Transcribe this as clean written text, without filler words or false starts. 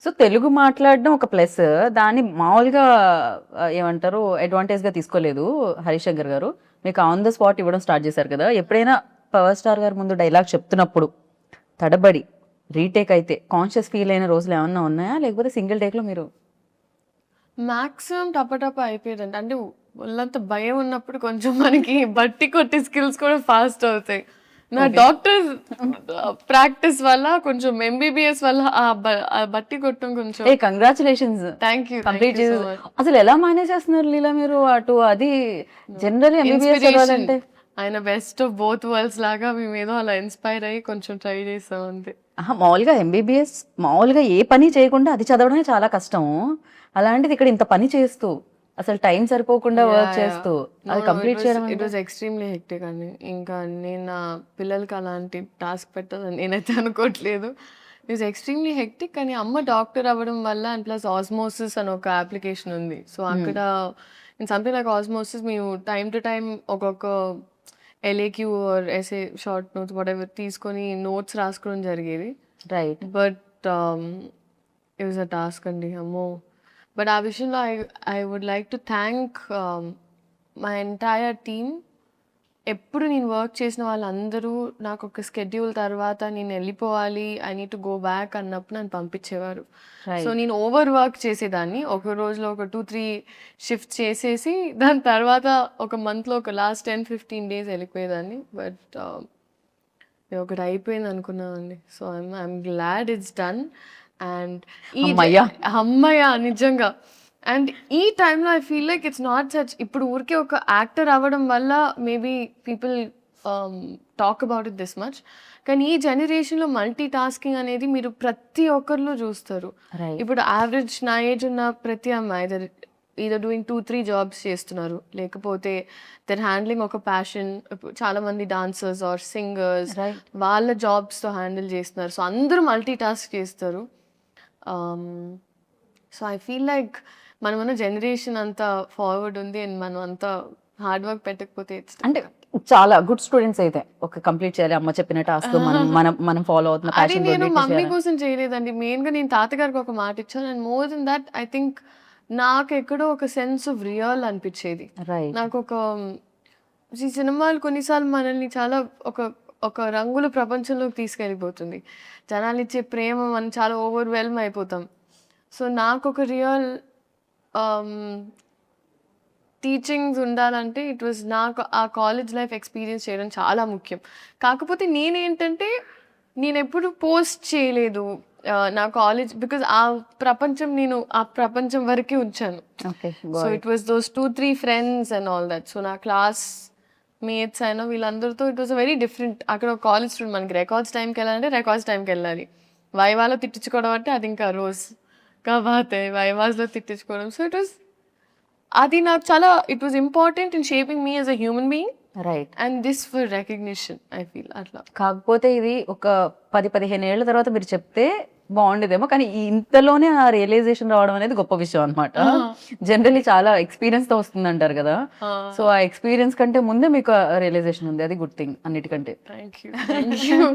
So Telugu మాట్లాడడం ఒక plus. దాన్ని మామూలుగా ఏమంటారు అడ్వాంటేజ్‌గా తీసుకోలేదు హరిశంకర్ గారు. మీకు ఆన్ ద స్పాట్ ఇవ్వడం స్టార్ట్ చేశారు కదా! ఎప్పుడైనా పవర్ స్టార్ గారి ముందు డైలాగ్ చెప్తున్నప్పుడు తడబడి రీటేక్ అయితే కాన్షియస్ ఫీల్ అయిన రోజులు ఏమన్నా ఉన్నాయా? లేకపోతే సింగిల్ టేక్‌లో మీరు మాక్సిమం టపటప అయిపోయేదండి. అంటే ఒళ్ళంతా భయం ఉన్నప్పుడు కొంచెం మనకి బట్టి కొట్టే స్కిల్స్ కూడా ఫాస్ట్ అవుతాయి. నా ఓకే. డాక్టర్ ప్రాక్టీస్ వల్ల కొంచెం ఎంబీబీఎస్ వల్ల ఆ బట్టి కొట్టడం కొంచెం ఏ congratulations. Thank you complete so చేసి మచ్. అసలు ఎలా మేనేజ్ చేస్తున్నారు లీలా మీరు? అటు అది జనరల్లీ ఎంబీబీఎస్ ఇన్స్పిరేషన్ చదవాలంటే ఆయన బెస్ట్ ఆఫ్ బోత్ వరల్డ్స్ లాగా మేమేదో అలా ఇన్స్పైర్ అయ్యి కొంచెం ట్రై చేసాం అంతే. మామూలుగా ఎంబీబీఎస్ మామూలుగా ఏ పని చేయకుండా అది చదవడమే చాలా కష్టం. అలాంటిది ఇక్కడ ఇంత పని చేస్తూ అసలు టైం సరిపోకుండా వర్క్ చేస్తూ అది కంప్లీట్ చేయడం ఇట్ అంటే వాజ్ ఎక్స్ట్రీమ్లీ హెక్టిక్ అండి. ఇంకా నేను నా పిల్లలకి అలాంటి టాస్క్ పెట్టాలని నేనైతే అనుకోవట్లేదు. It was extremely hectic. కానీ అమ్మ డాక్టర్ అవ్వడం వల్ల అండ్ ప్లస్ ఆస్మోసిస్ అని ఒక అప్లికేషన్ ఉంది. సో అక్కడ ఇన్ సంథింగ్ లైక్ ఆస్మోసిస్ మేము టైమ్ టు టైమ్ ఒక్కొక్క LAQ or SA short notes whatever తీసుకొని నోట్స్ రాసుకోవడం జరిగేది. Right. But it was a task అండి అమ్మో. బట్ ఆ విషయంలో I would like to thank my entire team. ఎప్పుడు నేను వర్క్ చేసిన వాళ్ళందరూ నాకు ఒక స్కెడ్యూల్ తర్వాత నేను వెళ్ళిపోవాలి, I need to go back అన్నప్పుడు నన్ను పంపించేవారు. So right. నేను ఓవర్ వర్క్ చేసేదాన్ని. ఒక రోజులో ఒక 2-3 షిఫ్ట్ చేసేసి దాని తర్వాత ఒక మంత్లో ఒక లాస్ట్ 10-15 డేస్ వెళ్ళిపోయేదాన్ని. బట్ ఒకటి అయిపోయింది అనుకున్నానండి. So I'm glad it's done. And అమ్మయ్య. అమ్మయ్య నిజంగా. అండ్ ఈ టైంలో I feel like it's not such. ఇప్పుడు ఊరికే ఒక యాక్టర్ అవ్వడం వల్ల maybe people talk about it this much. కానీ ఈ జనరేషన్లో మల్టీ టాస్కింగ్ అనేది మీరు ప్రతి ఒక్కరిలో చూస్తారు. రైట్. ఇప్పుడు యావరేజ్ నా ఏజ్ ఉన్న ప్రతి అమ్మాయి ఈదర్ డూయింగ్ 2-3 జాబ్స్ చేస్తున్నారు, లేకపోతే దర్ హ్యాండ్లింగ్ ఒక ప్యాషన్. చాలా మంది డాన్సర్స్ ఆర్ సింగర్స్ రైట్. వాళ్ళ జాబ్స్తో హ్యాండిల్ చేస్తున్నారు. సో అందరూ మల్టీ టాస్క్ చేస్తారు. సో ఐ ఫీల్ లైక్ మనమున్న జనరేషన్ అంతా ఫార్వర్డ్ ఉంది అండ్ మనం అంతా హార్డ్ వర్క్ పెట్టకపోతే అంటే చాలా గుడ్ స్టూడెంట్స్ అయితే ఒక కంప్లీట్ చేయాలి అమ్మ చెప్పిన టాస్క్ మనం మనం మనం ఫాలో అవుతున్న అది ప్యాషన్ నేను మమ్మీ కోసం చేయలేదండి. మెయిన్గా నేను తాతగారికి ఒక మాట ఇచ్చాను. And more than that I think నాకు ఎక్కడో ఒక సెన్స్ ఆఫ్ రియల్ అనిపించేది. రైట్. నాకు ఒక ఈ సినిమాలు కొన్నిసార్లు మనల్ని చాలా ఒక ఒక రంగుల ప్రపంచంలోకి తీసుకెళ్ళిపోతుంది. జనాలు ఇచ్చే ప్రేమ మనం చాలా ఓవర్వెల్మ్ అయిపోతాం. సో నాకు ఒక రియల్ టీచింగ్స్ ఉండాలంటే ఇట్ వాజ్ నాకు ఆ కాలేజ్ లైఫ్ ఎక్స్పీరియన్స్ చేయడం చాలా ముఖ్యం. కాకపోతే నేనేంటంటే నేను ఎప్పుడు పోస్ట్ చేయలేదు నా కాలేజ్, బికాజ్ నేను ఆ ప్రపంచం వరకే ఉంచాను. Okay. So it was those 2-3 friends and all that. So నా క్లాస్ మేట్స్ అయినా వీళ్ళందరితో it was a very different. అక్కడ ఒక కాలేజ్ స్టూడెంట్ మనకి రికార్డ్స్ టైంకి వెళ్ళాలంటే రికార్డ్స్ టైంకి వెళ్ళాలి. వైవాలో తిట్టించుకోవడం అంటే అది ఇంకా రోజ్ కాబాతే వైవాస్లో తిట్టించుకోవడం. సో అది నాకు చాలా it was important in shaping me as a human being right. And this for recognition I feel అట్లా. కాకపోతే ఇది ఒక 10-15 ఏళ్ల తర్వాత మీరు చెప్తే బాగుండేదేమో, కానీ ఇంతలోనే ఆ రియలైజేషన్ రావడం అనేది గొప్ప విషయం అనమాట. జనరల్లీ చాలా ఎక్స్పీరియన్స్ తో వస్తుంది అంటారు కదా. సో ఆ ఎక్స్పీరియన్స్ కంటే ముందే మీకు రియలైజేషన్ ఉంది, అది గుడ్ థింగ్ అన్నిటికంటే. Thank you.